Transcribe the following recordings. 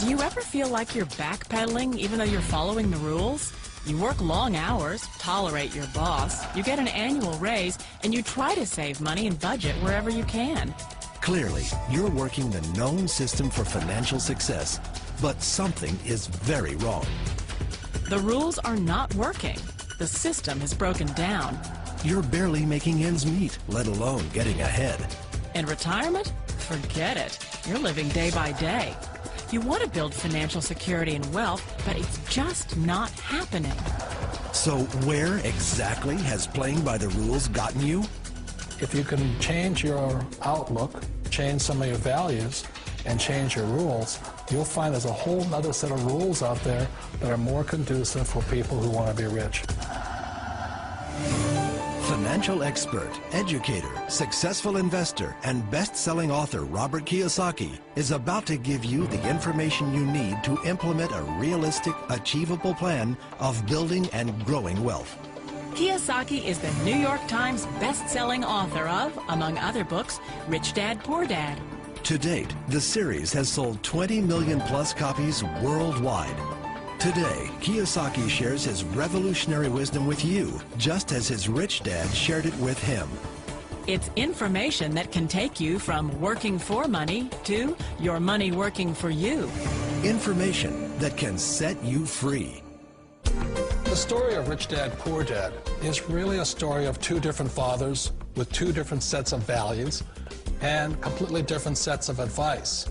Do you ever feel like you're backpedaling even though you're following the rules? You work long hours, tolerate your boss, you get an annual raise, and you try to save money and budget wherever you can. Clearly, you're working the known system for financial success, but something is very wrong. The rules are not working. The system is broken down. You're barely making ends meet, let alone getting ahead. In retirement? Forget it. You're living day by day. You want to build financial security and wealth, but it's just not happening. So where exactly has playing by the rules gotten you? If you can change your outlook, change some of your values, and change your rules, you'll find there's a whole other set of rules out there that are more conducive for people who want to be rich. Financial expert, educator, successful investor, and best-selling author Robert Kiyosaki is about to give you the information you need to implement a realistic, achievable plan of building and growing wealth. Kiyosaki is the New York Times best-selling author of, among other books, Rich Dad, Poor Dad. To date, the series has sold 20 million plus copies worldwide. Today, Kiyosaki shares his revolutionary wisdom with you, just as his rich dad shared it with him. It's information that can take you from working for money to your money working for you. Information that can set you free. The story of Rich Dad, Poor Dad is really a story of two different fathers with two different sets of values and completely different sets of advice.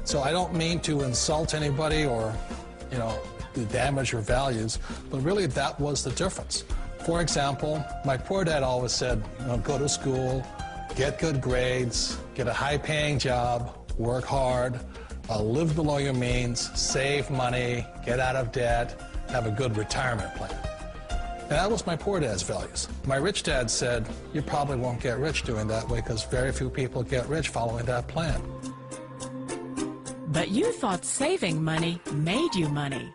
So I don't mean to insult anybody or, damage your values, but really that was the difference. For example, my poor dad always said, go to school, get good grades, get a high-paying job, work hard, live below your means, save money, get out of debt, have a good retirement plan. And that was my poor dad's values. My rich dad said, you probably won't get rich doing that way because very few people get rich following that plan. But you thought saving money made you money.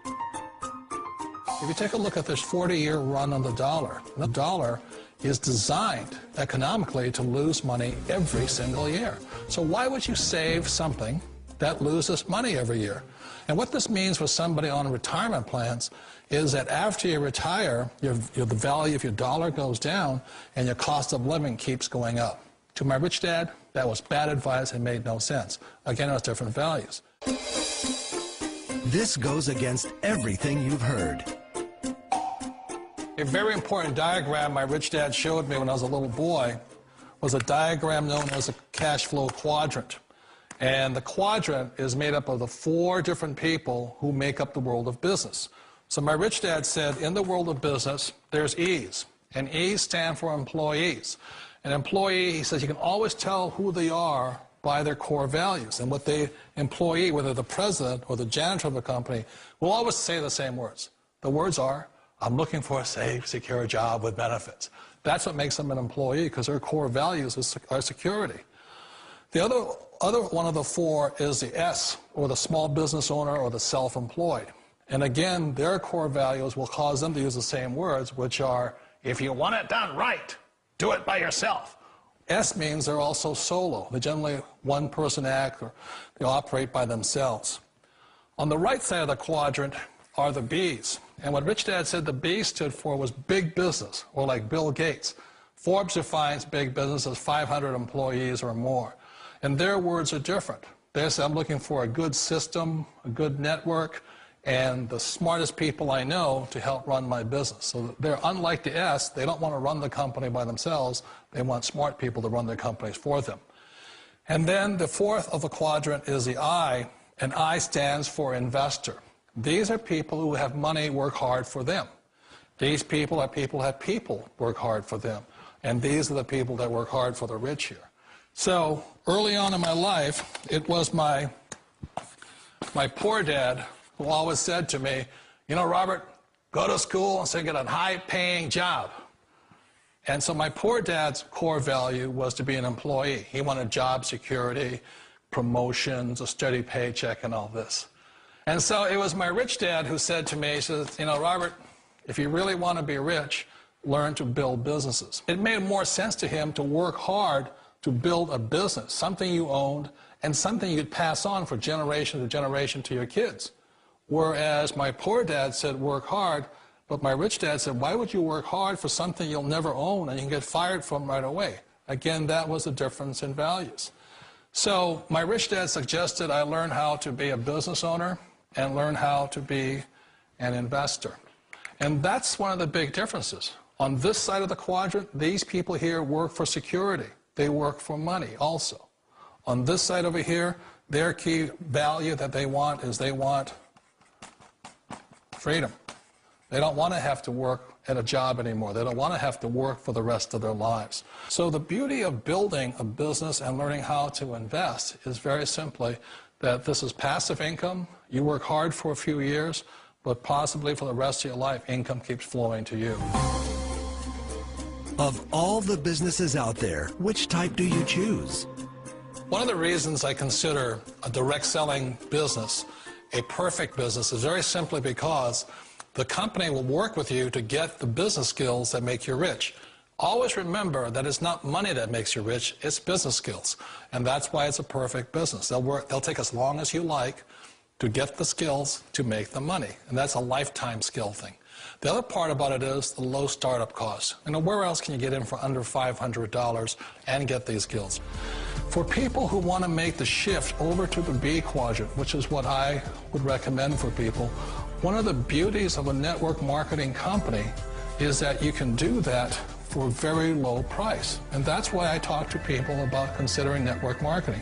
If you take a look at this 40-year run on the dollar is designed economically to lose money every single year. So why would you save something that loses money every year? And what this means for somebody on retirement plans is that after you retire, the value of your dollar goes down and your cost of living keeps going up. To my rich dad, that was bad advice and made no sense. Again, it was different values. This goes against everything you've heard. A very important diagram my rich dad showed me when I was a little boy was a diagram known as a cash flow quadrant. And the quadrant is made up of the four different people who make up the world of business. So my rich dad said, in the world of business, there's E's. And E's stand for employees. An employee, he says, you can always tell who they are by their core values. And what the employee, whether the president or the janitor of the company, will always say the same words. The words are, I'm looking for a safe, secure job with benefits. That's what makes them an employee, because their core values are security. The other one of the four is the S, or the small business owner or the self-employed. And again, their core values will cause them to use the same words, which are, if you want it done right, do it by yourself. S means they're also solo. They're generally one-person act, or they operate by themselves. On the right side of the quadrant are the B's. And what Rich Dad said the B stood for was big business, or like Bill Gates. Forbes defines big business as 500 employees or more. And their words are different. They say, I'm looking for a good system, a good network, and the smartest people I know to help run my business. So they're unlike the S. They don't want to run the company by themselves. They want smart people to run their companies for them. And then the fourth of the quadrant is the I, and I stands for investor. These are people who have money work hard for them. These people are people who have people work hard for them. And these are the people that work hard for the rich here. So early on in my life, it was my poor dad who always said to me, Robert, go to school and get a high-paying job. And so my poor dad's core value was to be an employee. He wanted job security, promotions, a steady paycheck, and all this. And so it was my rich dad who said to me, he says, Robert, if you really want to be rich, learn to build businesses. It made more sense to him to work hard to build a business, something you owned, and something you could pass on for generation to generation to your kids. Whereas my poor dad said, work hard, but my rich dad said, why would you work hard for something you'll never own and you can get fired from right away? Again, that was a difference in values. So my rich dad suggested I learn how to be a business owner and learn how to be an investor. And that's one of the big differences. On this side of the quadrant, these people here work for security. They work for money also. On this side over here, their key value that they want is they want freedom. They don't want to have to work at a job anymore. They don't want to have to work for the rest of their lives. So the beauty of building a business and learning how to invest is very simply that this is passive income. You work hard for a few years, but possibly for the rest of your life, income keeps flowing to you. Of all the businesses out there, which type do you choose? One of the reasons I consider a direct selling business a perfect business is very simply because the company will work with you to get the business skills that make you rich. Always remember that it's not money that makes you rich, it's business skills. And that's why it's a perfect business. They'll take as long as you like to get the skills to make the money. And that's a lifetime skill thing. The other part about it is the low startup cost. You know, where else can you get in for under $500 and get these skills? For people who want to make the shift over to the B quadrant, which is what I would recommend for people, one of the beauties of a network marketing company is that you can do that for a very low price. And that's why I talk to people about considering network marketing.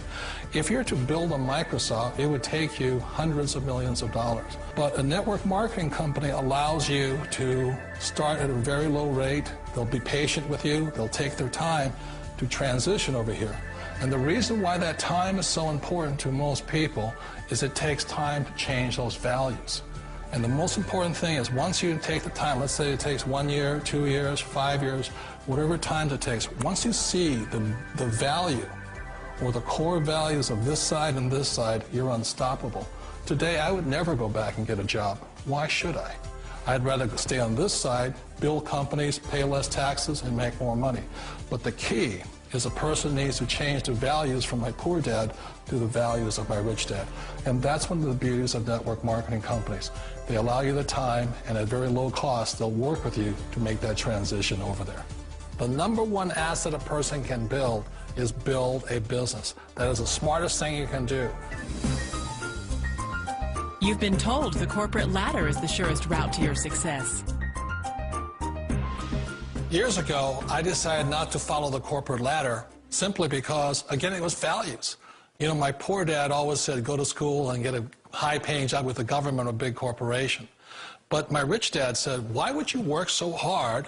If you're to build a Microsoft, it would take you hundreds of millions of dollars. But a network marketing company allows you to start at a very low rate. They'll be patient with you. They'll take their time to transition over here. And the reason why that time is so important to most people is it takes time to change those values. And the most important thing is once you take the time, let's say it takes 1 year, 2 years, 5 years, whatever time it takes, once you see the value or the core values of this side and this side, you're unstoppable. Today, I would never go back and get a job. Why should I? I'd rather stay on this side, build companies, pay less taxes, and make more money. But the key is a person needs to change the values from my poor dad to the values of my rich dad. And that's one of the beauties of network marketing companies. They allow you the time, and at very low cost, they'll work with you to make that transition over there. The number one asset a person can build is build a business. That is the smartest thing you can do. You've been told the corporate ladder is the surest route to your success. Years ago, I decided not to follow the corporate ladder simply because, again, it was values. You know, my poor dad always said, go to school and get a high-paying job with the government or a big corporation. But my rich dad said, why would you work so hard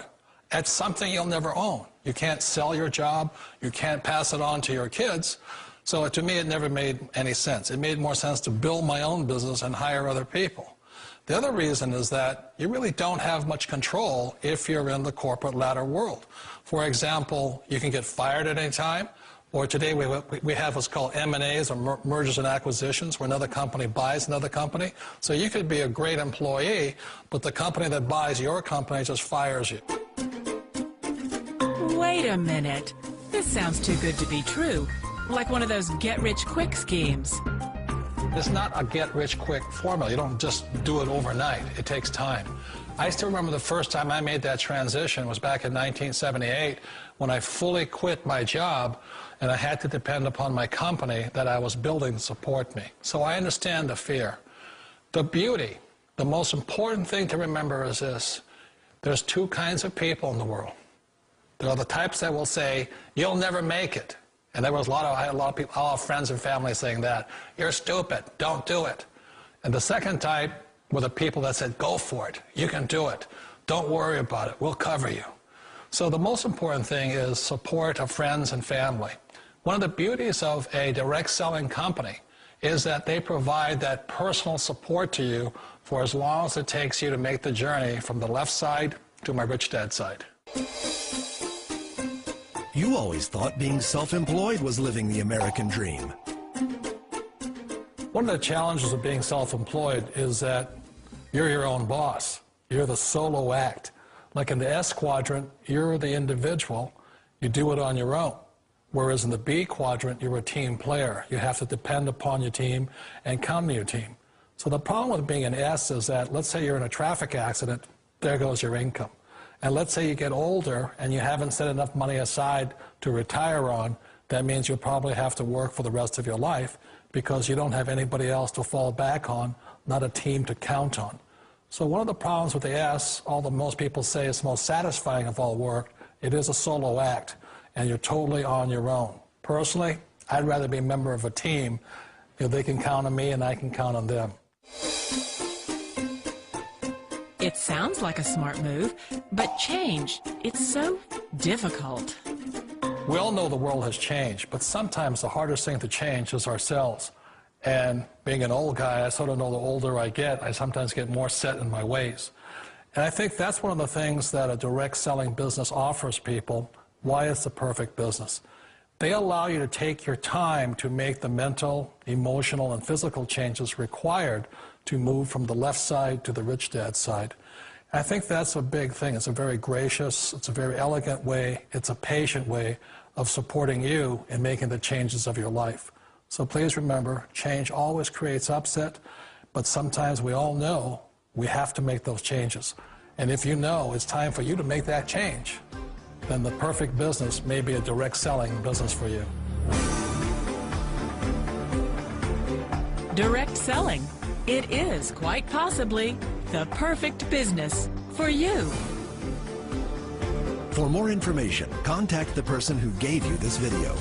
at something you'll never own? You can't sell your job. You can't pass it on to your kids. So to me, it never made any sense. It made more sense to build my own business and hire other people. The other reason is that you really don't have much control if you're in the corporate ladder world. For example, you can get fired at any time, or today we have what's called M&As, or mergers and acquisitions, where another company buys another company. So you could be a great employee, but the company that buys your company just fires you. Wait a minute. This sounds too good to be true. Like one of those get-rich-quick schemes. It's not a get-rich-quick formula. You don't just do it overnight. It takes time. I still remember the first time I made that transition was back in 1978 when I fully quit my job and I had to depend upon my company that I was building to support me. So I understand the fear. The beauty, the most important thing to remember is this. There's two kinds of people in the world. There are the types that will say, you'll never make it. And there was I had a lot of people, a lot of friends and family saying that. You're stupid, don't do it. And the second type were the people that said, go for it, you can do it. Don't worry about it, we'll cover you. So the most important thing is support of friends and family. One of the beauties of a direct selling company is that they provide that personal support to you for as long as it takes you to make the journey from the left side to my rich dad side. You always thought being self-employed was living the American dream. One of the challenges of being self-employed is that you're your own boss. You're the solo act. Like in the S quadrant, you're the individual. You do it on your own. Whereas in the B quadrant, you're a team player. You have to depend upon your team and count on your team. So the problem with being an S is that, let's say you're in a traffic accident, there goes your income. And let's say you get older and you haven't set enough money aside to retire on, that means you'll probably have to work for the rest of your life because you don't have anybody else to fall back on, not a team to count on. So one of the problems with the S, although most people say it's the most satisfying of all work, it is a solo act, and you're totally on your own. Personally, I'd rather be a member of a team. They can count on me and I can count on them. It sounds like a smart move, but change, it's so difficult. We all know the world has changed, but sometimes the hardest thing to change is ourselves. And being an old guy, I sort of know the older I get, I sometimes get more set in my ways. And I think that's one of the things that a direct selling business offers people, why it's the perfect business. They allow you to take your time to make the mental, emotional, and physical changes required to move from the left side to the rich dad side. I think that's a big thing. It's a very gracious, it's a very elegant way, it's a patient way of supporting you in making the changes of your life. So please remember, change always creates upset, but sometimes we all know we have to make those changes. And if you know it's time for you to make that change, then the perfect business may be a direct selling business for you. Direct selling. It is quite possibly the perfect business for you. For more information, contact the person who gave you this video.